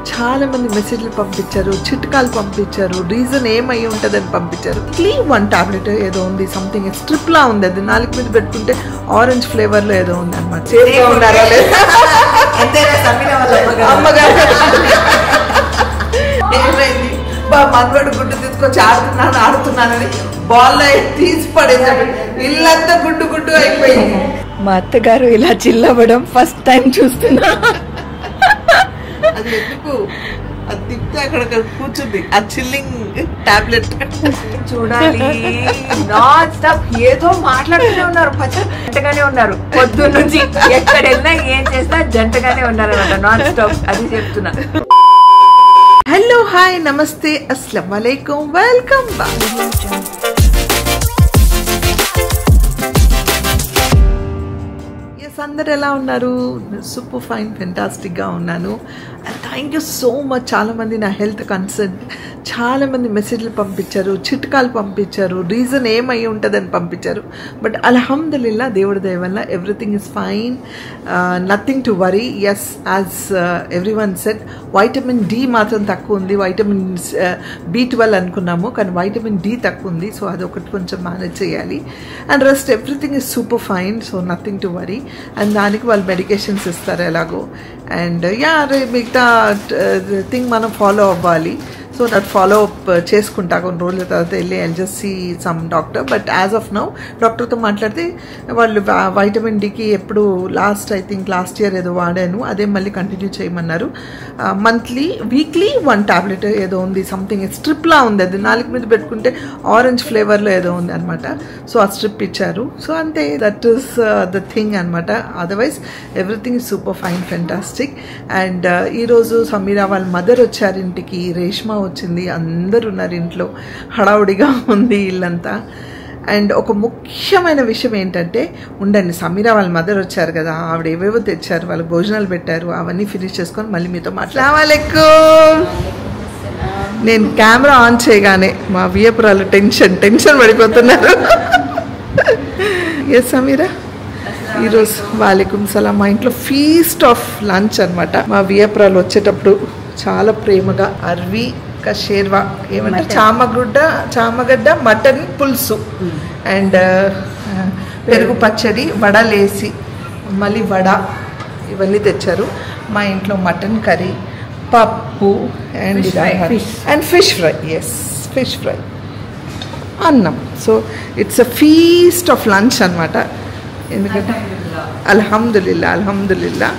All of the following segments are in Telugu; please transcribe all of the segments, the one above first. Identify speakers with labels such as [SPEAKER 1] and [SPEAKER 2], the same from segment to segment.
[SPEAKER 1] చాలా మంది మెసేజ్లు పంపించారు, చిట్కాలు పంపించారు, రీజన్ ఏమై ఉంటుందని పంపించారు. వన్ టాబ్లెట్ ఏదో ఉంది, సంథింగ్ స్ట్రిప్ లా ఉంది, అది నాలుగు మీద పెట్టుకుంటే ఆరెంజ్ ఫ్లేవర్ లో ఏదో ఉంది అనమాట. అమ్మగారు ఏమైంది మనవాడు గుడ్డు తీసుకొచ్చి ఆడుతున్నానని బాల్ తీసి పడేసాడు, ఇల్లంతా గుడ్డు గుడ్డు అయిపోయింది. మా అత్తగారు ఇలా చిల్లవడం ఫస్ట్ టైం చూస్తున్నా. అది ఎందుకు అది తిప్పితే అక్కడ కూర్చుంది ఆ చిల్లింగ్ టాబ్లెట్.
[SPEAKER 2] చూడాలి నాన్ స్టాప్ ఏదో మాట్లాడుతూనే ఉన్నారు, జంటగానే ఉన్నారు పొద్దున్న నుంచి. ఎక్కడ వెళ్ళినా ఏం చేసినా జంటగానే ఉన్నారు అన్నమాట, నాన్ స్టాప్. అది చెప్తున్నా.
[SPEAKER 1] హలో, హాయ్, నమస్తే, అస్సలం వాలేకుం, వెల్కమ్ బ్యాక్. అందరు ఎలా ఉన్నారు? సూపర్ ఫైన్, ఫెంటాస్టిక్ గా ఉన్నాను. And thank you so much. చాలామంది నా హెల్త్ కన్సర్న్ చాలామంది మెసేజ్లు పంపించారు, చిట్కాలు పంపించారు, రీజన్ ఏమై ఉంటుందని పంపించారు. బట్ అల్హమ్దులిల్లా దేవుడి దయ వల్ల everything is fine, nothing to worry. Yes, as every one said, vitamin D మాత్రం తక్కువ ఉంది. వైటమిన్ B12 అనుకున్నాము, కానీ వైటమిన్ డి తక్కువ ఉంది. సో అదొకటి కొంచెం మేనేజ్ చేయాలి. And rest everything is super fine, so nothing to worry. And దానికి వాళ్ళు మెడికేషన్స్ ఇస్తారు ఎలాగో. అండ్ మిగతా థింగ్ మనం ఫాలో అవ్వాలి. సో దట్ ఫాలో అప్ చేసుకుంటా కొన్ని రోజుల తర్వాత వెళ్ళి I'll just see some doctor. But as of now డాక్టర్తో మాట్లాడితే వాళ్ళు వైటమిన్ డికి ఎప్పుడు ఐ థింక్ లాస్ట్ ఇయర్ ఏదో వాడాను, అదే మళ్ళీ కంటిన్యూ చేయమన్నారు. వీక్లీ వన్ టాబ్లెట్ ఏదో ఉంది, సంథింగ్ స్ట్రిప్ లా ఉంది, అది నాలుగు మీద పెట్టుకుంటే ఆరెంజ్ ఫ్లేవర్లో ఏదో ఉంది అనమాట. సో ఆ స్ట్రిప్ ఇచ్చారు. సో అంతే, దట్ ఈస్ ద థింగ్ అనమాట. Otherwise everything is super fine, fantastic. And ఈరోజు సమీరా వాళ్ళ మదర్ వచ్చారు ఇంటికి, రేష్మా వచ్చింది, అందరు ఉన్నారు ఇంట్లో, హడావుడిగా ఉంది ఇల్లంతా. అండ్ ఒక ముఖ్యమైన విషయం ఏంటంటే, ఉండండి, సమీరా వాళ్ళ మదర్ వచ్చారు కదా, ఆవిడ ఏవేవో తెచ్చారు, వాళ్ళకి భోజనాలు పెట్టారు, అవన్నీ ఫినిష్ చేసుకొని మళ్ళీ మీతో మాట్లాడలేకుం. నేను కెమెరా ఆన్ చేయగానే మా వియపురాలు టెన్షన్ పడిపోతున్నారు. ఎస్ సమీరా, ఈరోజు వాలేకుం సలాం. మా ఇంట్లో ఫీస్ట్ ఆఫ్ లంచ్ అనమాట. మా వియపురాలు వచ్చేటప్పుడు చాలా ప్రేమగా అర్వి షేర్వా ఏమంటే చామగడ్డ మటన్ పులుసు అండ్ పెరుగు పచ్చడి, వడలేసి మళ్ళీ వడ, ఇవన్నీ తెచ్చారు. మా ఇంట్లో మటన్ కర్రీ, పప్పు and fish fry. Yes, fish fry, అన్నం. So it's a feast of lunch అనమాట. ఎందుకంటే అల్హమ్దులిల్లా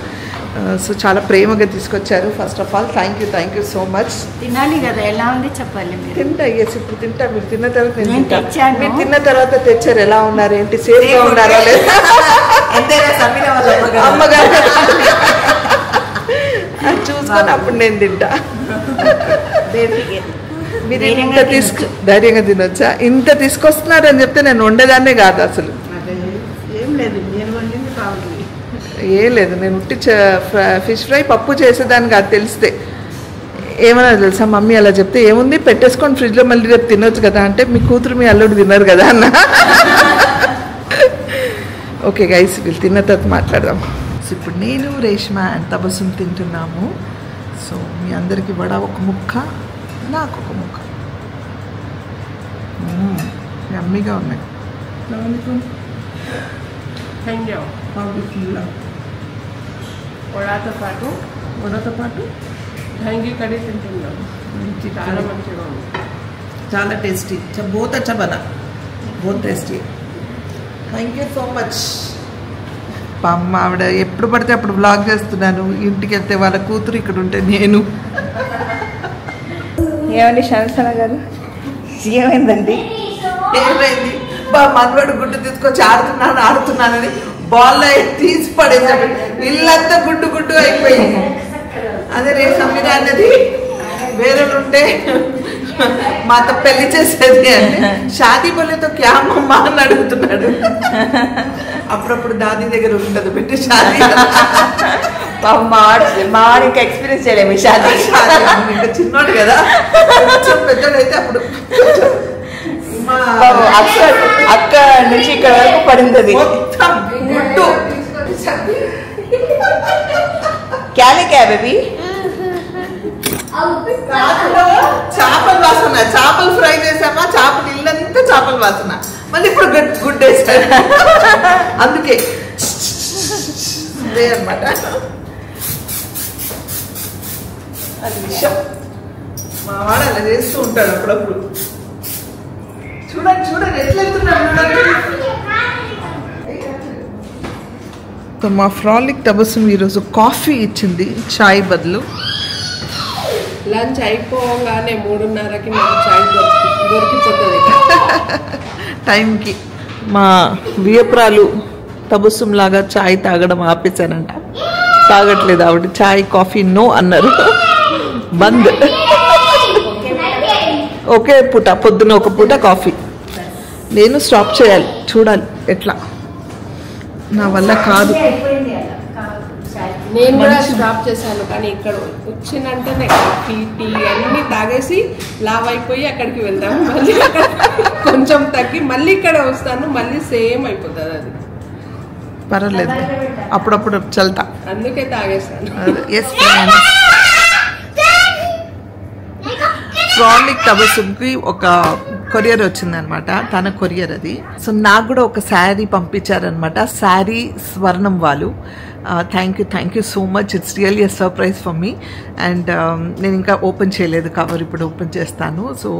[SPEAKER 1] సో చాలా ప్రేమగా తీసుకొచ్చారు. First of all thank you so much.
[SPEAKER 2] తినాలి కదా, ఎలా ఉంది చెప్పాలి.
[SPEAKER 1] తింటా, ఎస్, ఇప్పుడు తింటా. మీరు తిన్న తర్వాత మీరు తిన్న తర్వాత తెచ్చారు, ఎలా ఉన్నారు, ఏంటి, సేఫ్గా ఉన్నారా లేదా, అమ్మగారు అది చూసుకొని అప్పుడు నేను తింటా. మీరు ఇంత ధైర్యంగా తినొచ్చా? ఇంత తీసుకొస్తున్నారని చెప్తే నేను వండేదాన్నే కాదు అసలు. ఏం లేదు, నేను ఉట్టి ఫిష్ ఫ్రై పప్పు చేసేదాన్ని కాదు. తెలిస్తే ఏమన్నా తెలుసా, మమ్మీ అలా చెప్తే ఏముంది, పెట్టేసుకొని ఫ్రిడ్జ్లో మళ్ళీ రేపు తినొచ్చు కదా అంటే, మీ కూతురు మీ అల్లుడు తిన్నారు కదా అన్న. ఓకే గైస్, వీళ్ళు తిన్న తర్వాత మాట్లాడదాం. సో ఇప్పుడు నేను, రేష్మా అండ్ తబస్సుం తింటున్నాము. సో మీ అందరికీ వడ ఒక ముక్క, నాకు ఒక ముక్క. యమ్మీగా ఉన్నాయి. వడతో పాటు
[SPEAKER 3] ధంగి కర్రీ తింటున్నాం. చాలా మంచిగా ఉంది,
[SPEAKER 1] చాలా టేస్టీ. బహుత్ అచ్చా బనా, బహుత్ tasty. Thank you so much. అమ్మ ఆవిడ ఎప్పుడు పడితే అప్పుడు బ్లాగ్ చేస్తున్నాను, ఇంటికి వెళ్తే వాళ్ళ కూతురు, ఇక్కడ ఉంటే నేను.
[SPEAKER 2] ఏమండి శాంతన గారు, ఏమైందండి?
[SPEAKER 1] ఏమైంది? మనవాడు గుడ్డు తీసుకొచ్చి ఆడుతున్నానని బాల్ తీసి పడేసాడు, ఇల్లంతా గుడ్డు గుడ్డు అయిపోయింది. అదే రే సమీరా అన్నది, వేరే ఉంటే మాతో పెళ్లి చేసేది అంటే, షాదీ బోలేతో క్యా మమ్మా అని అడుగుతున్నాడు. అప్పుడప్పుడు దాది దగ్గర ఉంటుంది పెట్టి షాదీ.
[SPEAKER 2] మా ఇంకా ఎక్స్పీరియన్స్ చేయలేము షాదీ.
[SPEAKER 1] ఇంకా చిన్నోడు కదా, కొంచెం పెద్దోడైతే అప్పుడు
[SPEAKER 2] అక్క నుంచి ఇక్కడ వరకు పడింది.
[SPEAKER 1] గుడ్డు
[SPEAKER 2] क्या लेके आए बेबी?
[SPEAKER 1] చేపల వాసన, చేపలు ఫ్రై చేసామా, చేపలు ఇల్లంతా చేపల వాసన. మళ్ళీ ఇప్పుడు గుడ్ వేస్తారు. అందుకే అదే అనమాట. అది విషయం. మా వాడు అలా చేస్తూ ఉంటాడు అప్పుడప్పుడు. చూడండి చూడండి ఎట్లా వెళ్తున్నాడు చూడండి. మా ఫ్రాలిక్ తబస్సుమ్ ఈరోజు కాఫీ ఇచ్చింది చాయ్ బదులు.
[SPEAKER 3] లంచ్ అయిపోగానే 3:30కి మాకు చాయ్ దొరికిపోతుంది
[SPEAKER 1] టైంకి. మా వియప్రాలు తబస్సుమ్ లాగా చాయ్ తాగడం ఆపేశానంట. తాగట్లేదు ఆవిడ. చాయ్ కాఫీ నో అన్నారు. బంద్. ఒకే పూట, పొద్దున ఒక పూట కాఫీ. నేను స్టాప్ చేయాలి, చూడాలి ఎట్లా. నా వల్ల కాదు.
[SPEAKER 3] నేను కూడా స్టాప్ చేశాను, కానీ ఇక్కడ వచ్చినంటేనే కాఫీ టీ అన్ని తాగేసి లావ్ అయిపోయి అక్కడికి వెళ్తాను. మళ్ళీ కొంచెం తగ్గి మళ్ళీ ఇక్కడ వస్తాను, మళ్ళీ సేమ్ అయిపోతుంది. అది
[SPEAKER 1] పర్వాలేదు, అప్పుడప్పుడు చల్తా.
[SPEAKER 3] అందుకే తాగేస్తాను.
[SPEAKER 1] ఫ్రాలిక్ తబస్సుమ్కి ఒక కొరియర్ వచ్చిందనమాట, తన కొరియర్ అది. సో నాకు కూడా ఒక శారీ పంపించారనమాట, శారీ స్వర్ణం వాళ్ళు. Thank you so much. It's really a surprise for me. And నేను ఇంకా ఓపెన్ చేయలేదు కవర్, ఇప్పుడు ఓపెన్ చేస్తాను. So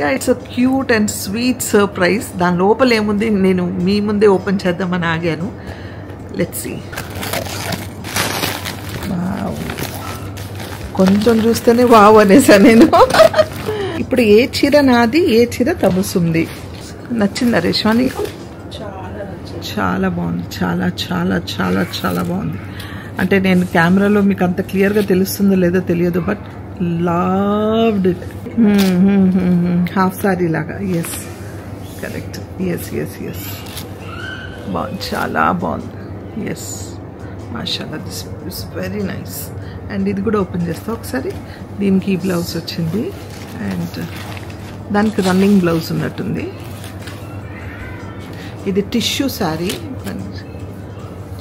[SPEAKER 1] yeah, it's a cute and sweet surprise. దాని లోపల ఏముంది నేను మీ ముందే ఓపెన్ చేద్దామని ఆగాను. Let's see. కొంచెం చూస్తేనే వావ్ అనేసా నేను. ఇప్పుడు ఏ చీర నాది, ఏ చీర తబస్సుమ్ది. నచ్చిందా రేష్మా నీకు? చాలా బాగుంది, చాలా చాలా చాలా చాలా బాగుంది. అంటే నేను కెమెరాలో మీకు అంత క్లియర్గా తెలుస్తుందో లేదో తెలియదు, but loved it. Half sari లాగా. Yes, correct. Yes yes yes, బాగుంది, చాలా బాగుంది. ఎస్, మాషాల్లా, this is very nice. And ఇది కూడా ఓపెన్ చేస్తా ఒకసారి. దీనికి ఈ బ్లౌజ్ వచ్చింది అండ్ దానికి రన్నింగ్ బ్లౌజ్ ఉన్నట్టుంది. ఇది టిష్యూ శారీ.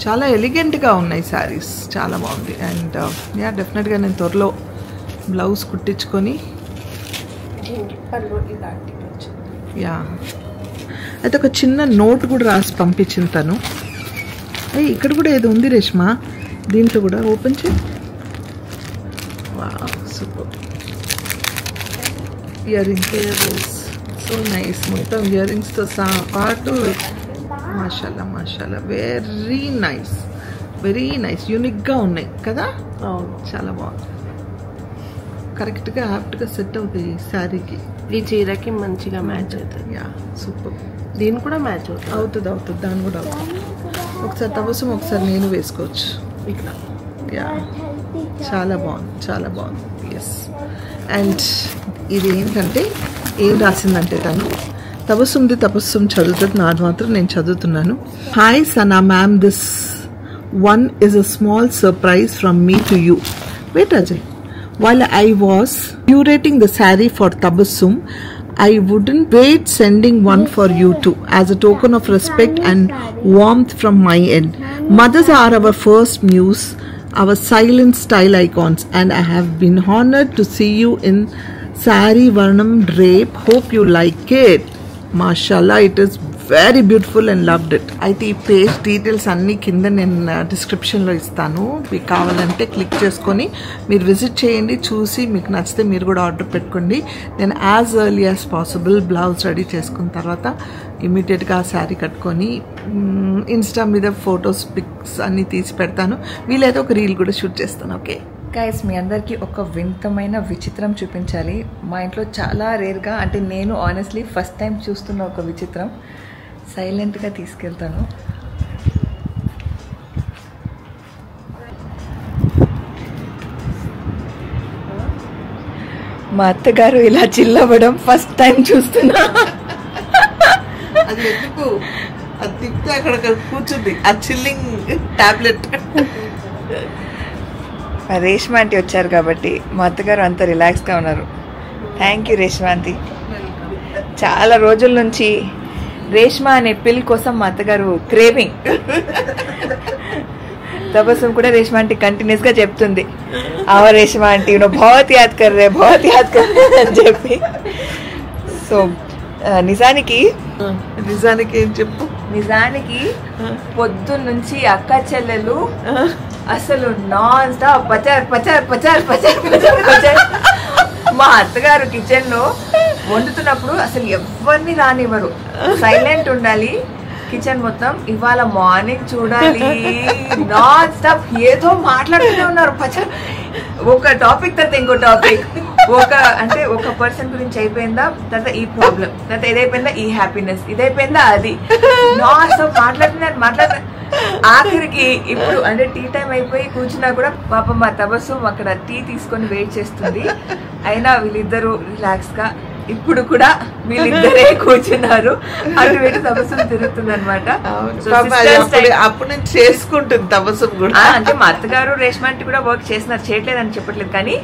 [SPEAKER 1] చాలా ఎలిగెంట్గా ఉన్నాయి శారీస్, చాలా బాగుంది. అండ్ యా, డెఫినెట్గా నేను త్వరలో బ్లౌజ్ కుట్టించుకొని యా. అయితే ఒక చిన్న నోట్ కూడా రాసి పంపించింది తను. ఇక్కడ కూడా ఏదో ఉంది రేష్మా, దీంట్లో కూడా ఓపెన్ చేయి. Super. Ear rings so nice. మొత్తం ఇయర్ రింగ్స్తో పాటు మాషాల్లా మాషాల్లా, వెరీ నైస్, వెరీ నైస్. యూనిక్గా ఉన్నాయి కదా. చాలా బాగుంది. కరెక్ట్గా యాప్ట్గా సెట్ అవుతాయి ఈ శారీకి.
[SPEAKER 3] ఈ చీరకి మంచిగా మ్యాచ్ అవుతుంది.
[SPEAKER 1] Yeah, super.
[SPEAKER 3] దీని కూడా మ్యాచ్ అవుతుంది.
[SPEAKER 1] అవుతుంది, దాని కూడా అవుతుంది. ఒకసారి తబస్సుమ్, ఒకసారి నేను వేసుకోవచ్చు
[SPEAKER 3] ఇట్లా.
[SPEAKER 1] యా, చాలా బాగుంది, చాలా బాగుంది. ఎస్. అండ్ ఇది ఏంటంటే ఏం రాసిందంటే తను తబస్సుమ్ది తబస్సుమ్ చదువుతుంది, నాది మాత్రం నేను చదువుతున్నాను. Hi Sana ma'am, this one is a small surprise from me to you. Wait Ajay. While I was curating the saree for Tabassum, I wouldn't wait sending one for you too, as a token of respect and warmth from my end. Mothers are our first muse, our silent style icons, and I have been honored to see you in saree varnam drape. Hope you like it. Mashallah, it is very beautiful and loved it. అయితే ఈ పేజ్ డీటెయిల్స్ అన్నీ కింద నేను డిస్క్రిప్షన్లో ఇస్తాను. మీకు కావాలంటే క్లిక్ చేసుకొని మీరు విజిట్ చేయండి, చూసి మీకు నచ్చితే మీరు కూడా ఆర్డర్ పెట్టుకోండి. నేను as early as possible blouse ready చేసుకున్న తర్వాత ఇమీడియట్గా ఆ శారీ కట్టుకొని ఇన్స్టా మీద ఫొటోస్ పిక్స్ అన్నీ తీసి పెడతాను. వీలైతే ఒక రీల్ కూడా షూట్ చేస్తాను. ఓకే
[SPEAKER 2] గైస్, మీ అందరికీ ఒక వింతమైన విచిత్రం చూపించాలి. మా ఇంట్లో చాలా రేర్గా, అంటే నేను ఆనెస్ట్లీ ఫస్ట్ టైం చూస్తున్న ఒక విచిత్రం. సైలెంట్గా తీసుకెళ్తాను. మా అత్తగారు ఇలా చిల్లవ్వడం ఫస్ట్ టైం చూస్తున్నా.
[SPEAKER 1] అది ఎందుకు అది తిప్పితే అక్కడ కూర్చుంది ఆ చిల్లింగ్ టాబ్లెట్.
[SPEAKER 2] రేష్మా ఆంటీ వచ్చారు కాబట్టి మా అత్తగారు అంత రిలాక్స్గా ఉన్నారు. Thank you Reshma aunty. చాలా రోజుల నుంచి రేష్మా అనే పిల్ కోసం మా అత్తగారు క్రేవింగ్. తబస్సుం కూడా రేష్మా ఆంటీ కంటిన్యూస్ గా చెప్తుంది రేష్మా ఆంటీ బహుత్ యాద్ కర్ రే అని చెప్పి. సో నిజానికి
[SPEAKER 1] ఏం చెప్పు.
[SPEAKER 2] నిజానికి పొద్దున్నుంచి అక్క చెల్లెలు అసలు నాన్ స్టాప్ పచార్ పచార్ పచార్ పచార్ పచార్ పచార్. మా అత్తగారు కిచెన్ లో వండుతున్నప్పుడు అసలు ఎవరిని రానివ్వరు, సైలెంట్ ఉండాలి కిచెన్ మొత్తం. ఇవాళ మార్నింగ్ చూడాలి నాన్ స్టాప్ ఏదో మాట్లాడుతూనే ఉన్నారు పచార్. ఒక టాపిక్ తర్వాత ఇంకో టాపిక్, ఒక పర్సన్ గురించి అయిపోయిందా, తర్వాత ఈ ప్రాబ్లం, తర్వాత ఇదైపోయిందా ఈ హ్యాపీనెస్, ఇదైపోయిందా అది, నాన్ స్టాప్ మాట్లాడుతున్నారు. ఆఖరికి ఇప్పుడు అంటే టీ టైం అయిపోయి కూర్చున్నా కూడా పాపం మా తబస్సు అక్కడ టీ తీసుకొని వెయిట్ చేస్తుంది. అయినా వీళ్ళిద్దరూ రిలాక్స్ గా ఇప్పుడు కూడా వీళ్ళిద్దరే కూర్చున్నారు, అటు ఇటు తబస్సు తిరుగుతుంది అనమాట.
[SPEAKER 1] అప్పుడు నేను చేసుకుంటుంది తబస్సు కూడా.
[SPEAKER 2] అంటే మా అత్తగారు రేష్మా ఆంటీ కూడా వర్క్ చేస్తున్నారు, చేయట్లేదని చెప్పట్లేదు, కానీ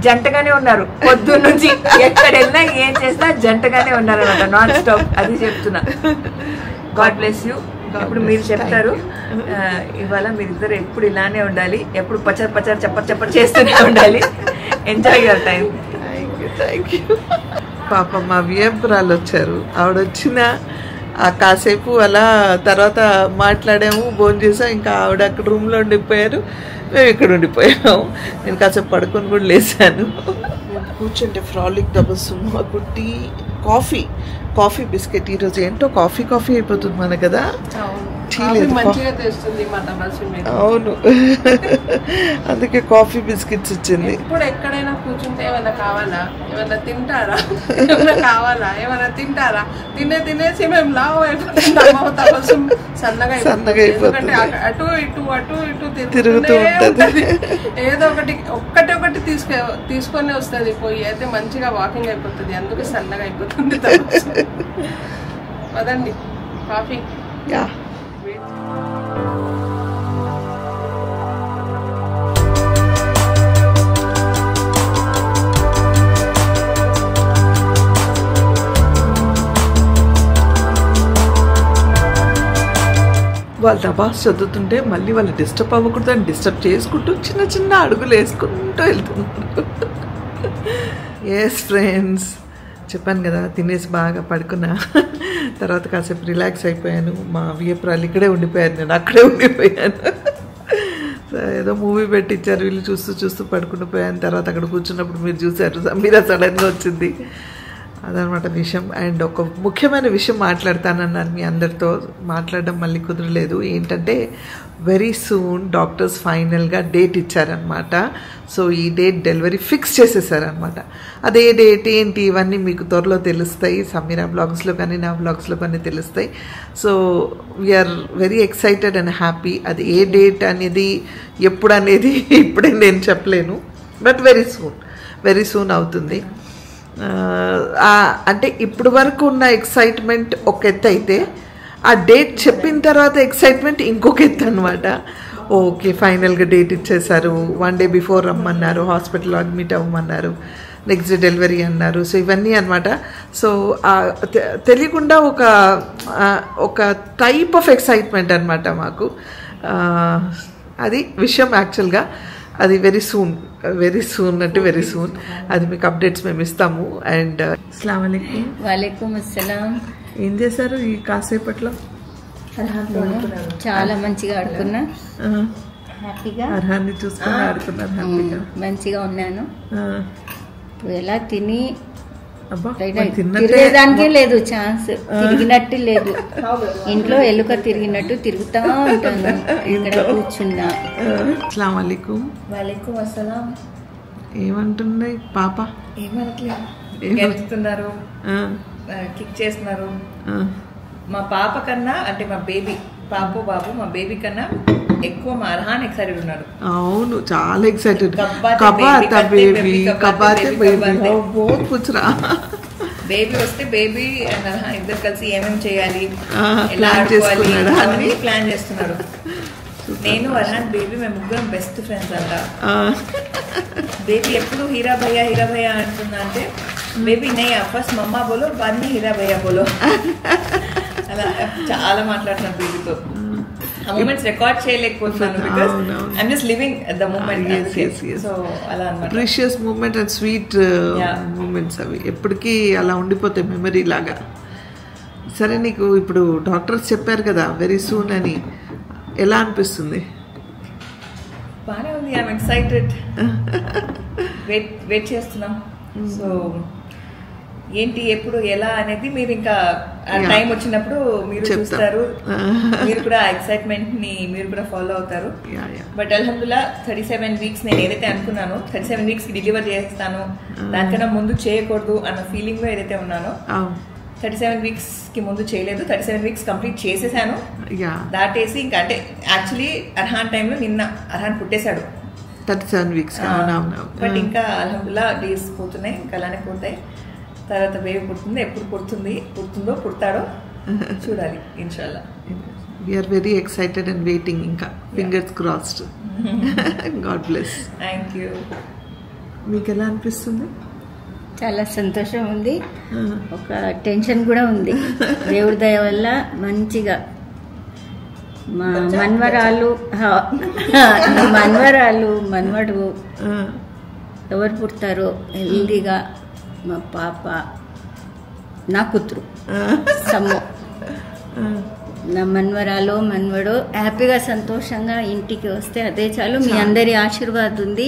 [SPEAKER 2] జంటగానే ఉన్నారు పొద్దున్న నుంచి. ఎక్కడ వెళ్ళినా ఏం చేసినా జంటగానే ఉన్నారు అనమాట, నాన్ స్టాప్. అది చెప్తున్నా. God bless you. ఇప్పుడు మీరు చెప్తారు ఇవాళ మీరిద్దరు ఎప్పుడు ఇలానే ఉండాలి, ఎప్పుడు పచర్ పచర్ చప్పర్ చప్పర్ చేస్తూనే ఉండాలి. Enjoy your time.
[SPEAKER 1] Thank you. పాప మా వియంపురాలు వచ్చారు, ఆవిడ వచ్చిన కాసేపు అలా తర్వాత మాట్లాడాము, భోజనం చేసాం. ఇంకా ఆవిడ అక్కడ రూమ్లో ఉండిపోయారు, మేము ఇక్కడ ఉండిపోయాము. నేను కాసేపు పడుకొని కూడా లేసాను. కూర్చుంటే ఫ్రాలిక్ తబస్సు మాకు టీ కాఫీ బిస్కెట్. ఈరోజు ఏంటో కాఫీ అయిపోతుంది మన కదా. అవును, అందుకే కాఫీ బిస్కెట్స్ వచ్చింది.
[SPEAKER 3] ఇప్పుడు ఎక్కడైనా కూర్చుంటే ఏమైనా కావాలా, ఏమైనా తింటారా, ఏమైనా తింటారా, తినేసి మేము లావు అయిపోతున్నాం, సన్నగా అయిపోతుంది. అటు ఇటు తిరుగుతూ ఉంటది. ఏదో ఒకటి తీసుకొని వస్తుంది పోయి, అయితే మంచిగా వాకింగ్ అయిపోతుంది, అందుకే సన్నగా అయిపోతుంది. పదండి కాఫీ.
[SPEAKER 1] వాళ్ళు నమాజ్ చదువుతుంటే మళ్ళీ వాళ్ళు డిస్టర్బ్ అవ్వకూడదు అని డిస్టర్బ్ చేసుకుంటూ చిన్న అడుగులు వేసుకుంటూ వెళ్తున్నారు. ఎస్ ఫ్రెండ్స్, చెప్పాను కదా తినేసి బాగా పడుకున్నా. తర్వాత కాసేపు రిలాక్స్ అయిపోయాను. మా వియపురాలు ఇక్కడే ఉండిపోయాను, నేను అక్కడే ఉండిపోయాను. ఏదో మూవీ పెట్టించారు, వీళ్ళు చూస్తూ పడుకుండిపోయాను. తర్వాత అక్కడ కూర్చున్నప్పుడు మీరు చూసారు సమీరా సడన్గా వచ్చింది. అదనమాట విషయం. అండ్ ఒక ముఖ్యమైన విషయం మాట్లాడతానన్నాను, మీ అందరితో మాట్లాడడం మళ్ళీ కుదరలేదు. ఏంటంటే వెరీ సూన్ డాక్టర్స్ ఫైనల్గా డేట్ ఇచ్చారనమాట. సో ఈ డేట్ డెలివరీ ఫిక్స్ చేసేసారనమాట. అదే డేట్ ఏంటి ఇవన్నీ మీకు త్వరలో తెలుస్తాయి, సమీరా బ్లాగ్స్లో కానీ నా బ్లాగ్స్లో కానీ తెలుస్తాయి. So we're very excited and happy. అది ఏ డేట్ అనేది ఎప్పుడు అనేది ఇప్పుడే నేను చెప్పలేను, బట్ వెరీ సూన్ అవుతుంది. అంటే ఇప్పుడు వరకు ఉన్న ఎక్సైట్మెంట్ ఒక ఎత్తు అయితే, ఆ డేట్ చెప్పిన తర్వాత ఎక్సైట్మెంట్ ఇంకొక ఎత్తు అనమాట. ఓకే ఫైనల్గా డేట్ ఇచ్చేసారు, 1 day బిఫోర్ రమ్మన్నారు, హాస్పిటల్లో అడ్మిట్ అవ్వమన్నారు, నెక్స్ట్ డే డెలివరీ అన్నారు. సో ఇవన్నీ అనమాట. సో తెలియకుండా ఒక టైప్ ఆఫ్ ఎక్సైట్మెంట్ అనమాట మాకు. అది విషయం యాక్చువల్గా. అది వెరీ సూన్ అంటే వెరీ సూన్. అది మీకు అప్డేట్స్ మేము ఇస్తాము. అండ్ అస్సలాము అలైకుం.
[SPEAKER 4] వాలేకుం అస్సలాం.
[SPEAKER 1] ఏం చేశారు ఈ కాసేపట్లో?
[SPEAKER 4] చాలా మంచిగా ఆడుకున్నా, హ్యాపీగా
[SPEAKER 1] అర్హాన్ని చూసుకుని ఆడుకున్నారు, హ్యాపీగా
[SPEAKER 4] మంచిగా ఉన్నాను. ఇప్పుడు ఎలా తిని
[SPEAKER 1] అబ్బా
[SPEAKER 4] తిరిగేదానికే లేదు ఛాన్స్, తిరిగినట్టు లేదు. ఇంట్లో ఎలుక తిరిగినట్టు తిరుగుతా ఉంటాను, ఇక్కడ కూర్చున్నా.
[SPEAKER 1] అస్సలాము అలైకుం.
[SPEAKER 2] వాలేకుం అస్సలాం.
[SPEAKER 1] ఏమంటున్నాయి పాప?
[SPEAKER 2] ఏమనుకున్నారు, కిక్ చేస్తున్నారు. మా పాప కన్నా అంటే మా బేబీ బాబు మా బేబీ కన్నా ఎక్కువ మా అర్హాన్ ఎక్సైటెడ్ ఉన్నారు.
[SPEAKER 1] అవును, చాలా ఎక్సైటెడ్. కబాతా బేబీ బహుత్ కుచ్ రా.
[SPEAKER 2] బేబీ వస్తే బేబీ అండ్ అర్హాన్ ఇద్దరు కలిసి ఏమేమి చేయాలి,
[SPEAKER 1] ఎలా ఆడుకోవాలి
[SPEAKER 2] అన్ని ప్లాన్ చేస్తున్నారు. నేను అర్హాన్ బేబీ మేము ముగ్గురం బెస్ట్ ఫ్రెండ్స్ అంట. బేబీ ఎప్పుడు హీరా భయ్యా అంటుందా అంటే, బేబీ నయ్యా ఫస్ట్ మమ్మా బోలో బాద్ మే హీరా భయ్యా బోలో. అలా చాలా మాట్లాడుతున్నారు బేబీతో. ఆ మూమెంట్స్ రికార్డ్ చేయలేకపోతున్నాను because I'm just living the moment. So అలా అన్నమాట.
[SPEAKER 1] Precious moment and sweet moments అవి ఎప్పటికీ అలా ఉండిపోతాయి మెమరీ లాగా. సరే, నీకు ఇప్పుడు డాక్టర్స్ చెప్పారు కదా వెరీ సూన్ అని, ఎలా అనిపిస్తుంది?
[SPEAKER 2] బాగానే ఉంది. I'm excited. వెయిట్ చేస్తున్నాం. సో ఏంటి ఎప్పుడు ఎలా అనేది మీరు ఇంకా టైం వచ్చినప్పుడు మీరు చూస్తారు. మీరు కూడా ఎక్సైట్మెంట్ ని మీరు కూడా ఫాలో అవుతారు. బట్ అల్హమ్దుల్లా 37 weeks నేను ఏదైతే అనుకున్నానో 37 weeks కి డెలివర్ చేస్తాను, దానికన్నా ముందు చేయకూడదు అన్న ఫీలింగ్ లో ఏదైతే ఉన్నానో 37 weeks కి ముందు చేయలేదు. 37 weeks కంప్లీట్ చేసేసాను. దాటేసి ఇంకా అంటే యాక్చువల్లీ అర్హాన్ టైంలో నిన్న అర్హాన్ పుట్టేశాడు
[SPEAKER 1] 37 weeks.
[SPEAKER 2] బట్ ఇంకా అల్హమ్దుల్లా డేస్ పోతున్నాయి, ఇంకా అలానే పోతాయి. తర్వాత బేబీ పుడుతుంది. ఎప్పుడు పుడుతుందో పుడతాడో చూడాలి ఇన్షాల్లా.
[SPEAKER 1] We're very excited and waiting. ఇంకా fingers crossed. God bless.
[SPEAKER 2] Thank you.
[SPEAKER 1] మీకు ఎలా అనిపిస్తుంది?
[SPEAKER 4] చాలా సంతోషం ఉంది, ఒక టెన్షన్ కూడా ఉంది. దేవుడి దయ వల్ల మంచిగా మా మన్వడు ఎవరు పుడతారో హెల్దీగా, మా పాప, నా కూతురు సమ్ము, నా మన్వడో హ్యాపీగా సంతోషంగా ఇంటికి వస్తే అదే చాలు. మీ అందరి ఆశీర్వాదం ఉంది,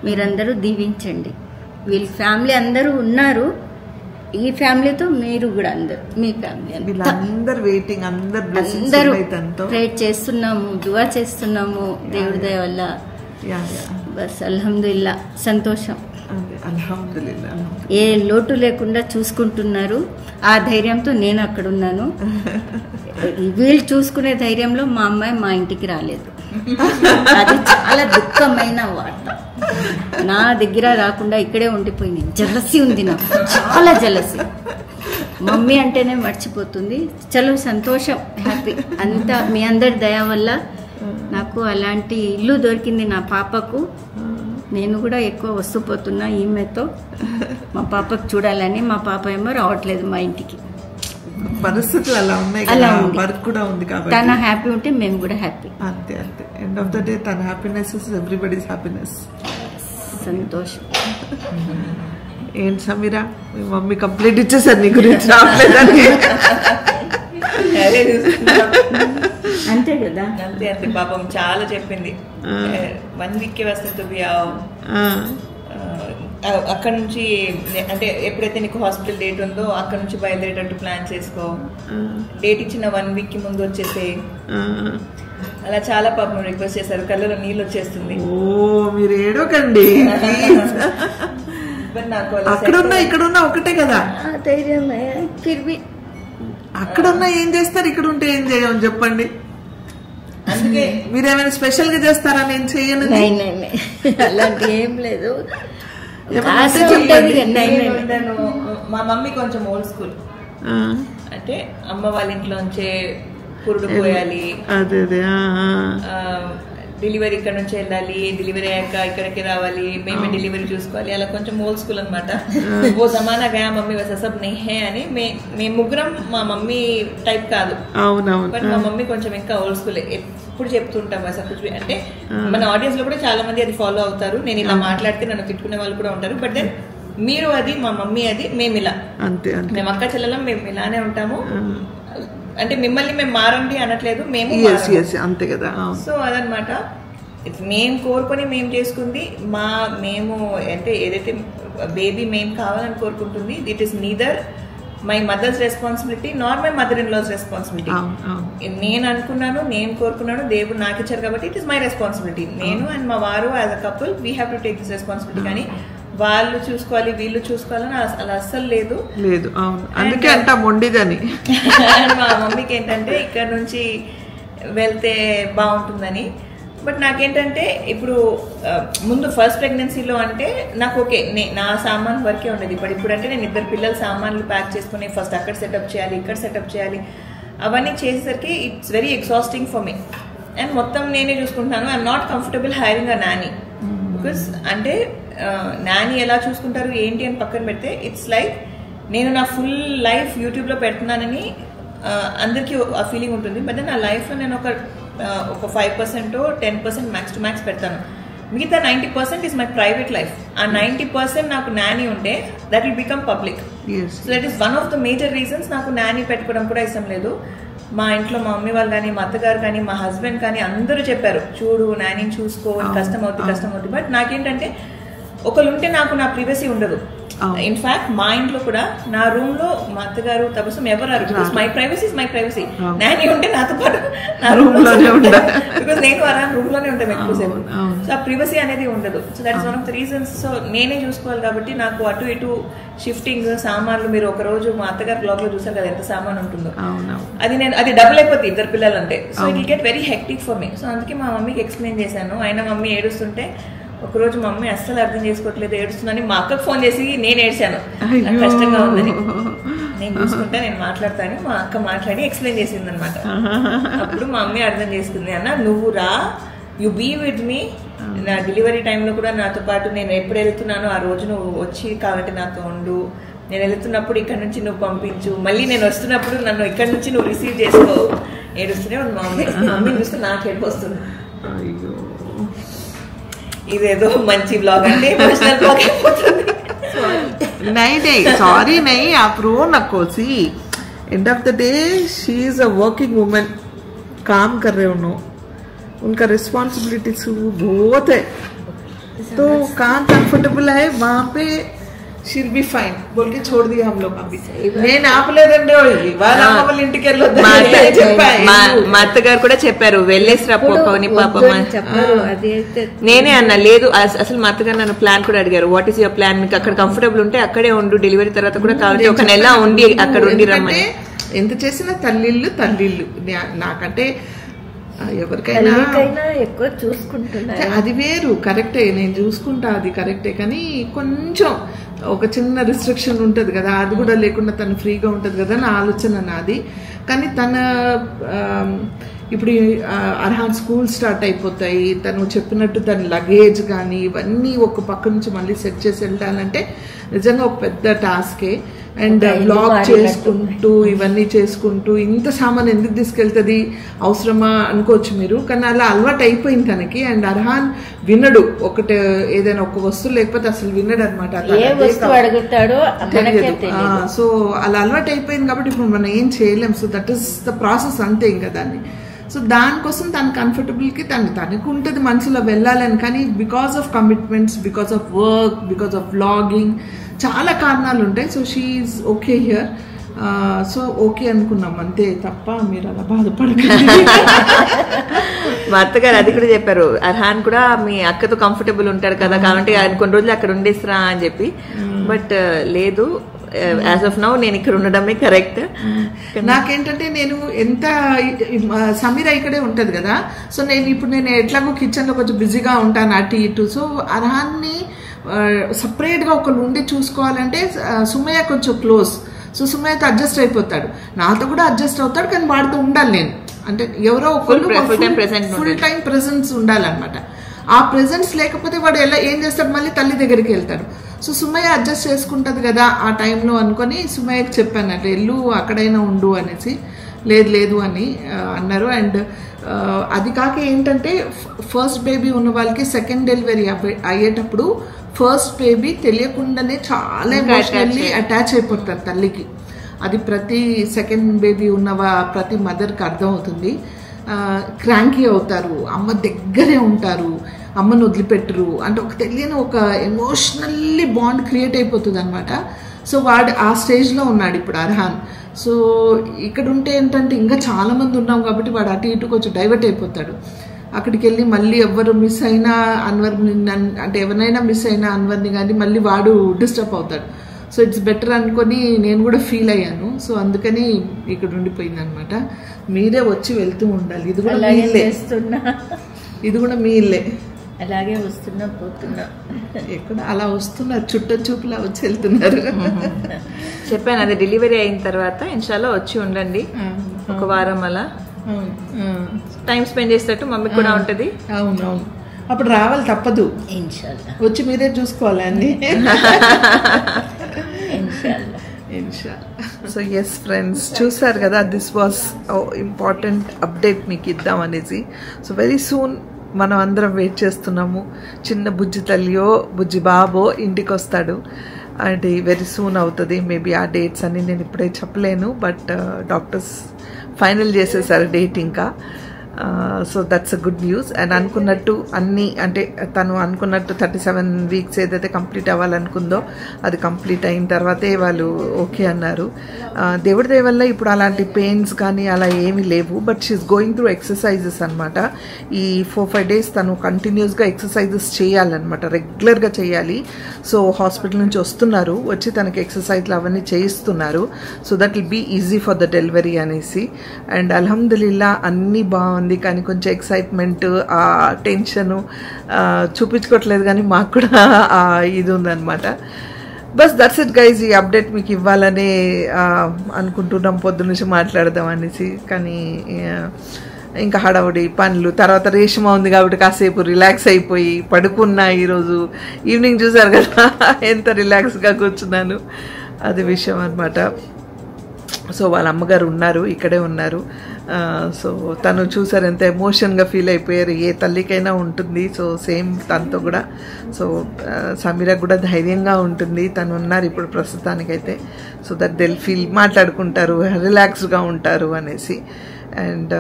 [SPEAKER 4] మీరందరూ దీవించండి. వీళ్ళ ఫ్యామిలీ అందరూ ఉన్నారు, ఈ ఫ్యామిలీతో మీరు కూడా అందరు మీ ఫ్యామిలీ
[SPEAKER 1] అందరూ వెయిటింగ్,
[SPEAKER 4] అందరూ ప్రేయర్ చేస్తున్నాము, దువా చేస్తున్నాము దేవుడి దయ వల్ల. బస్ అల్హమ్దుల్లా సంతోషం. ఏ లోటు లేకుండా చూసుకుంటున్నారు. ఆ ధైర్యంతో నేను అక్కడ ఉన్నాను. వీళ్ళు చూసుకునే ధైర్యంలో మా అమ్మాయి మా ఇంటికి రాలేదు. అది చాలా దుఃఖమైన వార్త. నా దగ్గర రాకుండా ఇక్కడే ఉండిపోయింది. జలసి ఉంది నాకు, చాలా జలసి. మమ్మీ అంటేనే మర్చిపోతుంది. చలో సంతోషం, హ్యాపీ. అంతా మీ అందరి దయ వల్ల నాకు అలాంటి ఇల్లు దొరికింది నా పాపకు. నేను కూడా ఎక్కువ వస్తుపోతున్నా ఈమెతో, మా పాపకు చూడాలని. మా పాప ఏమో రావట్లేదు మా ఇంటికి.
[SPEAKER 1] పరిస్థితులు అలా ఉన్నాయి, వర్క్ కూడా ఉంది కాబట్టి
[SPEAKER 4] తన హ్యాపీ ఉంటే మేము కూడా హ్యాపీ.
[SPEAKER 1] అంతే అంతే. ఎండ్ ఆఫ్ ద డే తన హ్యాపీనెస్ ఇస్ ఎవ్రీబడీస్ హ్యాపీనెస్.
[SPEAKER 4] సంతోషం.
[SPEAKER 1] ఏంటి సమీరా, మీ మమ్మీ కంప్లైంట్ ఇచ్చేసారు నీ గురించి రావట్లేదని?
[SPEAKER 4] అంతే కదా.
[SPEAKER 2] అంతే అంతే. పాపం చాలా చెప్పింది. 1 week వస్తుంది. అక్కడ నుంచి అంటే ఎప్పుడైతే నీకు హాస్పిటల్ డేట్ ఉందో అక్కడ నుంచి బయలుదేరేటట్టు ప్లాన్ చేసుకో. డేట్ ఇచ్చిన 1 week కి ముందు వచ్చేసే. అలా చాలా పాపం రిక్వెస్ట్ చేశారు. కళ్ళలో నీళ్ళు వచ్చేస్తుంది.
[SPEAKER 1] ఓ మీరు ఏడోకండి. అక్కడున్నా ఇక్కడున్నా ఒకటే కదా. అక్కడున్నా ఏం చేస్తారు, ఇక్కడ ఉంటే ఏం చేయమని చెప్పండి. అందుకే మీరేమైనా స్పెషల్ గా చేస్తారా? నేను చేయను.
[SPEAKER 4] అలాంటి ఏం లేదు.
[SPEAKER 2] మా మమ్మీ కొంచెం ఓల్డ్ స్కూల్. అంటే అమ్మ వాళ్ళ ఇంట్లోంచే పురుడు పోయాలి, డెలివరీ ఇక్కడ నుంచి వెళ్ళాలి, డెలివరీ అయ్యాక ఇక్కడికి రావాలి, మేమే డెలివరీ చూసుకోవాలి. అలా కొంచెం ఓల్డ్ స్కూల్ అనమాట. ఓ జమానా గయా మమ్మీ వస సబ్ నెహే అని. మేము ముగ్గురం మా మమ్మీ టైప్ కాదు. బట్ మా మమ్మీ కొంచెం ఇంకా ఓల్డ్ స్కూల్. ఎప్పుడు చెప్తుంటాం వస కుచ్ అంటే మన ఆడియన్స్ లో కూడా చాలా మంది అది ఫాలో అవుతారు. నేను ఇలా మాట్లాడితే నన్ను తిట్టుకునే వాళ్ళు కూడా ఉంటారు. బట్ దెన్ మీరు అది, మా మమ్మీ అది, మేము ఇలా, మేము అక్క చెల్లెలం, మేము ఇలానే ఉంటాము. అంటే మిమ్మల్ని మేము మారండి అనట్లేదు, మేము
[SPEAKER 1] అంతే కదా.
[SPEAKER 2] సో అదనమాట. మేము కోరుకొని మేము చేసుకుంది. మేము అంటే ఏదైతే బేబీ మేము కావాలని కోరుకుంటుంది, it is neither my mother's responsibility not my mother in law's responsibility. నేను అనుకున్నాను, నేను కోరుకున్నాను, దేవుడు నాకు ఇచ్చారు కాబట్టి ఇట్ ఈస్ మై రెస్పాన్సిబిలిటీ. నేను అండ్ మా వారు as a couple we have to take this responsibility. కానీ వాళ్ళు చూసుకోవాలి వీళ్ళు చూసుకోవాలని అలా అస్సలు లేదు.
[SPEAKER 1] అందుకే అంట మొండిదని.
[SPEAKER 2] మా మమ్మీకి ఏంటంటే ఇక్కడ నుంచి వెళ్తే బాగుంటుందని. బట్ నాకేంటంటే ఇప్పుడు ముందు ఫస్ట్ ప్రెగ్నెన్సీలో అంటే నాకు ఓకే, నా సామాన్ వరకే ఉండేది. ఇప్పుడు అంటే నేను 2 పిల్లల సామాన్లు ప్యాక్ చేసుకుని ఫస్ట్ అక్కడ సెటప్ చేయాలి, ఇక్కడ సెటప్ చేయాలి. అవన్నీ చేసేసరికి it's very exhausting for me. And మొత్తం నేనే చూసుకుంటాను. I'm not comfortable hiring a Nani. Because అంటే నానీ ఎలా చూసుకుంటారు ఏంటి అని పక్కన పెడితే ఇట్స్ లైక్ నేను నా ఫుల్ లైఫ్ యూట్యూబ్లో పెడుతున్నానని అందరికీ ఆ ఫీలింగ్ ఉంటుంది. బట్ నా లైఫ్లో నేను ఒక ఒక 5% 10% మ్యాక్స్ టు మ్యాక్స్ పెడతాను. మిగతా 90% ఇస్ మై ప్రైవేట్ లైఫ్. ఆ 90% నాకు నాని ఉంటే that will become public. So that is one of the major reasons నాకు నాని పెట్టుకోవడం కూడా ఇష్టం లేదు. మా ఇంట్లో మా మమ్మీ వాళ్ళు కానీ, మా అత్తగారు కానీ, మా హస్బెండ్ కానీ అందరూ చెప్పారు, చూడు నాని చూసుకో, కష్టం అవుతుంది. బట్ నాకేంటంటే ఒకళ్ళు ఉంటే నాకు నా ప్రైవసీ ఉండదు. ఇన్ఫాక్ట్ మా ఇంట్లో కూడా నా రూమ్ లో మా అత్తగారు తపస్సు ఎవరు my privacy is my privacy. Nani ఉంటే నాతో పాటు నా రూమ్ లోనే ఉంటాను, బికాస్ నేను రూమ్ లోనే ఉంటాను ఎక్కువసేపు. సో ఆ ప్రైవసీ అనేది ఉండదు. So that is one of the reasons. So నేనే చూసుకోవాలి కాబట్టి నాకు అటు ఇటు షిఫ్టింగ్ సామాన్లు, మీరు ఒక రోజు మా అత్తగారు బ్లాగ్ లో చూసారు కదా ఎంత సామాన్ ఉంటుందో, అది డబుల్ అయిపోతుంది ఇద్దరు పిల్లలు అంటే. So it will get very hectic for me. So అందుకే మా మమ్మీకి ఎక్స్ప్లెయిన్ చేశాను. అయినా మమ్మీ ఏడుస్తుంటే ఒకరోజు మమ్మీ అస్సలు అర్థం చేసుకోవట్లేదు, ఏడుస్తుందని మా అక్కకు ఫోన్ చేసి నేను ఏడ్చాను, నాకు కష్టంగా ఉందని. నేను చూసుకుంటా, నేను మాట్లాడతాను. మా అక్క మాట్లాడి ఎక్స్ప్లెయిన్ చేసింది అనమాట. అప్పుడు మా మమ్మీ అర్థం చేసుకుంది, అన్న నువ్వు రా, యు బీ విత్ మీ. నా డెలివరీ టైంలో కూడా నాతో పాటు నేను ఎప్పుడు వెళ్తున్నానో ఆ రోజు నువ్వు వచ్చి కాబట్టి నాతో ఉండు. నేను వెళ్తున్నప్పుడు ఇక్కడ నుంచి నువ్వు పంపించు, మళ్ళీ నేను వస్తున్నప్పుడు నన్ను ఇక్కడ నుంచి నువ్వు రిసీవ్ చేసుకో. ఏడుస్తూనే ఉంది మా మమ్మీ. మమ్మీ చూస్తే నాకు ఏడుపు వస్తుంది. ఇదేదో మంచి బ్లాగ్ అంటే ఎమోషనల్ బ్లాగ్ అయిపోతుంది.
[SPEAKER 1] नहीं सॉरी नहीं, आप रो नको. See end of the day she is a working woman, काम कर रहे हो, उनका रिस्पॉन्सिबिलिटीज बहुत है. तो कहाँ कंफर्टेबल है वहाँ पे she'll be fine बोल के छोड़ दिया हम लोग. अभी నేను ఆపలేదండి, వాళ్ళ అమ్మ వాళ్ళ ఇంటికి వెళ్ళొద్దు.
[SPEAKER 2] మా అత్తగారు కూడా చెప్పారు వెళ్ళేసిరా పోని పాప. నేనే అన్నా లేదు అసలు. మా అత్తగారు నన్ను ప్లాన్ కూడా అడిగారు, వాట్ ఈస్ యువర్ ప్లాన్, మీకు అక్కడ కంఫర్టబుల్ ఉంటే అక్కడే ఉండు, డెలివరీ తర్వాత కూడా కావాలి ఒక నెల ఉండి అక్కడ ఉండి రమ్మని.
[SPEAKER 1] ఎంత చేసినా తల్లిళ్ళు నాకంటే ఎవరికైనా
[SPEAKER 4] ఎక్కువ చూసుకుంటున్నా,
[SPEAKER 1] అది వేరు, కరెక్టే, నేను చూసుకుంటా, అది కరెక్టే. కానీ కొంచెం ఒక చిన్న రిస్ట్రిక్షన్ ఉంటుంది కదా, అది కూడా లేకుండా తను ఫ్రీగా ఉంటుంది కదా నా ఆలోచన నాది. కానీ తన ఇప్పుడు అర్హాన్ స్కూల్ స్టార్ట్ అయిపోతాయి, తను చెప్పినట్టు తన లగేజ్ కానీ ఇవన్నీ ఒక పక్క నుంచి మళ్ళీ సెట్ చేసి వెళ్ళాలంటే నిజంగా ఒక పెద్ద టాస్కే. అండ్ బ్లాగ్ చేసుకుంటూ ఇవన్నీ చేసుకుంటూ ఇంత సామాన్ ఎందుకు తీసుకెళ్తుంది, అవసరమా అనుకోవచ్చు మీరు. కానీ అలా అలవాటు అయిపోయింది తనకి. అండ్ అర్హాన్ వినడు, ఒకటి ఏదైనా ఒక వస్తువు లేకపోతే అసలు వినడు అనమాట. సో అలా అలవాటు అయిపోయింది కాబట్టి ఇప్పుడు మనం ఏం చేయలేం. So that is the process అంతే ఇంకా దాన్ని. సో దానికోసం తన కంఫర్టబుల్కి తనకు ఉంటుంది మనసులో వెళ్ళాలని. కానీ because of commitments, because of work, because of vlogging, చాలా కారణాలు ఉంటాయి. So she is okay here. So okay అనుకున్నాం అంతే తప్ప మీరు అలా బాధపడకండి.
[SPEAKER 2] మా అత్తగారు అది కూడా చెప్పారు, అర్హాన్ కూడా మీ అక్కతో కంఫర్టబుల్ ఉంటాడు కదా కాబట్టి ఆయన కొన్ని రోజులు అక్కడ ఉండేసిరా అని చెప్పి. బట్ లేదు, యాజ్ ఆఫ్ నౌ నేను ఇక్కడ ఉండడమే కరెక్ట్.
[SPEAKER 1] నాకేంటంటే నేను ఎంత సమీర ఇక్కడే ఉంటది కదా, సో నేను ఎట్లాగో కిచెన్ లో కొంచెం బిజీగా ఉంటాను అటు ఇటు. సో అర్హాన్ని సపరేట్ గా ఒకళ్ళు ఉండి చూసుకోవాలంటే సుమయ్య కొంచెం క్లోజ్. సో సుమయ్యతో అడ్జస్ట్ అయిపోతాడు, నాతో కూడా అడ్జస్ట్ అవుతాడు. కానీ వాడితో ఉండాలి నేను, అంటే ఎవరో ఒకళ్ళు ఫుల్ టైం ప్రెసెన్స్ ఉండాలన్నమాట. ఆ ప్రెసెన్స్ లేకపోతే వాడు ఏం చేస్తాడు, మళ్ళీ తల్లి దగ్గరికి వెళ్తాడు. సో సుమయ్య అడ్జస్ట్ చేసుకుంటది కదా ఆ టైంలో అనుకొని సుమయ్యకి చెప్పాను, అంటే వెళ్ళు అక్కడైనా ఉండు అనేసి. లేదు అని అన్నారు. అండ్ అది కాక ఏంటంటే ఫస్ట్ బేబీ ఉన్న వాళ్ళకి సెకండ్ డెలివరీ అయ్యేటప్పుడు ఫస్ట్ బేబీ తెలియకుండానే చాలా ఎమోషనల్లీ అటాచ్ అయిపోతారు తల్లికి. అది ప్రతి సెకండ్ బేబీ ఉన్న ప్రతి మదర్కి అర్థమవుతుంది. క్రాంకీ అవుతారు, అమ్మ దగ్గరే ఉంటారు, అమ్మను వదిలిపెట్టరు, అంటే ఒక తెలియని ఒక ఎమోషనల్లీ బాండ్ క్రియేట్ అయిపోతుంది అనమాట. సో వాడు ఆ స్టేజ్లో ఉన్నాడు ఇప్పుడు అర్హాన్. సో ఇక్కడ ఉంటే ఏంటంటే ఇంకా చాలా మంది ఉన్నాం కాబట్టి వాడు అటు ఇటు కొంచెం డైవర్ట్ అయిపోతాడు. అక్కడికి వెళ్ళి మళ్ళీ ఎవరు మిస్ అయినా అన్వర్, అంటే ఎవరైనా మిస్ అయినా అన్వర్ని కానీ మళ్ళీ వాడు డిస్టర్బ్ అవుతాడు. సో ఇట్స్ బెటర్ అనుకొని నేను కూడా ఫీల్ అయ్యాను. సో అందుకని ఇక్కడ ఉండిపోయింది అనమాట. మీరే వచ్చి వెళ్తూ ఉండాలి, ఇది కూడా మీ ఇల్లే, ఇది కూడా మీ ఇల్లే.
[SPEAKER 4] అలాగే వస్తున్నా పోతున్నా,
[SPEAKER 1] ఎక్కడ అలా వస్తున్నారు, చుట్ట చూపులా వచ్చి వెళ్తున్నారు.
[SPEAKER 2] చెప్పాను అదే డెలివరీ అయిన తర్వాత ఇన్షాల్లా వచ్చి ఉండండి ఒక వారం, అలా టైం స్పెండ్ చేసేటట్టు మమ్మీకి కూడా ఉంటది.
[SPEAKER 1] అవునవును, అప్పుడు రావాలి తప్పదు,
[SPEAKER 4] ఇన్షాల్లా
[SPEAKER 1] వచ్చి మీరే చూసుకోవాలి అన్ని.
[SPEAKER 4] ఇన్షాల్లా.
[SPEAKER 1] సో ఎస్ ఫ్రెండ్స్, చూసారు కదా, దిస్ వాస్ ఇంపార్టెంట్ అప్డేట్ మీకు ఇద్దాం అనేసి. సో వెరీ సూన్ మనం అందరం వెయిట్ చేస్తున్నాము. చిన్న బుజ్జి తల్లియో బుజ్జి బాబో ఇంటికి వస్తాడు. అంటే వెరీ సూన్ అవుతుంది. మేబీ ఆ డేట్స్ అన్ని నేను ఇప్పుడే చెప్పలేను, బట్ డాక్టర్స్ ఫైనల్ చేసేసారు డేట్ ఇంకా. So that's a good news. And అనుకున్నట్టు అన్నీ, అంటే తను అనుకున్నట్టు 37 వీక్స్ ఏదైతే కంప్లీట్ అవ్వాలనుకుందో అది కంప్లీట్ అయిన తర్వాతే వాళ్ళు ఓకే అన్నారు. దేవుడి దయ వల్ల ఇప్పుడు అలాంటి పెయిన్స్ కానీ అలా ఏమీ లేవు. But she is going through exercises అనమాట. ఈ 4-5 డేస్ తను కంటిన్యూస్గా ఎక్సర్సైజెస్ చేయాలన్నమాట, రెగ్యులర్గా చేయాలి. సో హాస్పిటల్ నుంచి వస్తున్నారు, వచ్చి తనకి ఎక్సర్సైజ్లు అవన్నీ చేయిస్తున్నారు. So that will be easy for the delivery అనేసి. అండ్ అల్హమ్దులిల్లా అన్నీ బాగుంది. కానీ కొంచెం ఎక్సైట్మెంట్, ఆ టెన్షను చూపించుకోవట్లేదు, కానీ మాకు కూడా ఇది ఉందన్నమాట. Bus that's it guys. ఈ అప్డేట్ మీకు ఇవ్వాలని అనుకుంటున్నాం, పొద్దు నుంచి మాట్లాడదాం అనేసి. కానీ ఇంకా హడావుడి పనులు, తర్వాత రేషమా ఉంది కాబట్టి కాసేపు రిలాక్స్ అయిపోయి పడుకున్నా. ఈరోజు ఈవినింగ్ చూసారు కదా ఎంత రిలాక్స్గా కూర్చున్నాను, అది విషయం అనమాట. సో వాళ్ళ అమ్మగారు ఉన్నారు, ఇక్కడే ఉన్నారు. సో తను చూసారు ఎంత ఎమోషన్గా ఫీల్ అయిపోయారు. ఏ తల్లికైనా ఉంటుంది. సో సేమ్ తనతో కూడా. సో సమీరా కూడా ధైర్యంగా ఉంటుంది, తను ఉన్నారు ఇప్పుడు ప్రస్తుతానికైతే. సో దట్ దిల్ ఫీల్, మాట్లాడుకుంటారు, రిలాక్స్డ్గా ఉంటారు అనేసి. అండ్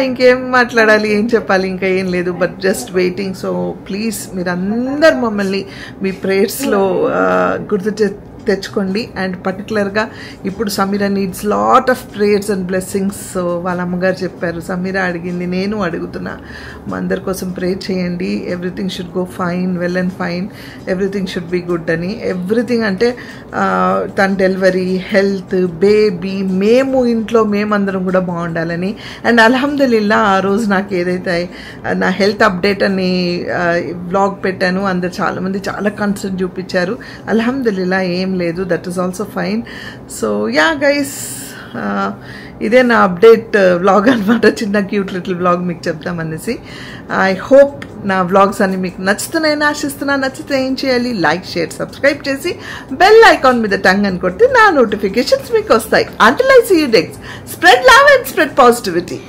[SPEAKER 1] ఇంకేం మాట్లాడాలి, ఏం చెప్పాలి, ఇంకా ఏం లేదు. But just waiting. So please మీరందరు మమ్మల్ని మీ ప్రేయర్స్లో గుర్తు తెచ్చుకోండి. అండ్ పర్టికులర్గా ఇప్పుడు Sameera needs lot of prayers and blessings. So వాళ్ళ అమ్మగారు చెప్పారు, సమీరా అడిగింది, నేను అడుగుతున్నా, మా అందరి కోసం ప్రే చేయండి. Everything should go fine, well and fine, everything should be good అని. ఎవ్రీథింగ్ అంటే తన డెలివరీ, హెల్త్, బేబీ, మేము ఇంట్లో మేమందరం కూడా బాగుండాలని. అండ్ అల్హమ్దులిల్లా ఆ రోజు నాకు ఏదైతే నా హెల్త్ అప్డేట్ అని బ్లాగ్ పెట్టాను, అందరు చాలామంది చాలా కన్సర్న్ చూపించారు. అల్హమ్దులిల్లా ఏం లేదు, that is also fine. So yeah guys, ఇదే నా అప్డేట్ వ్లాగ్ అనమాట. చిన్న క్యూట్ లిటిల్ వ్లాగ్ మీకు చెప్తామనేసి. ఐ హోప్ నా వ్లాగ్స్ అన్ని మీకు నచ్చుతున్నాయని ఆశిస్తున్నా. నచ్చితే ఏం చేయాలి, లైక్, షేర్, సబ్స్క్రైబ్ చేసి బెల్ ఐకాన్ మీద టంగ్ అని కొడితే నా నోటిఫికేషన్స్ మీకు వస్తాయి. Until I see you next, spread love and spread positivity.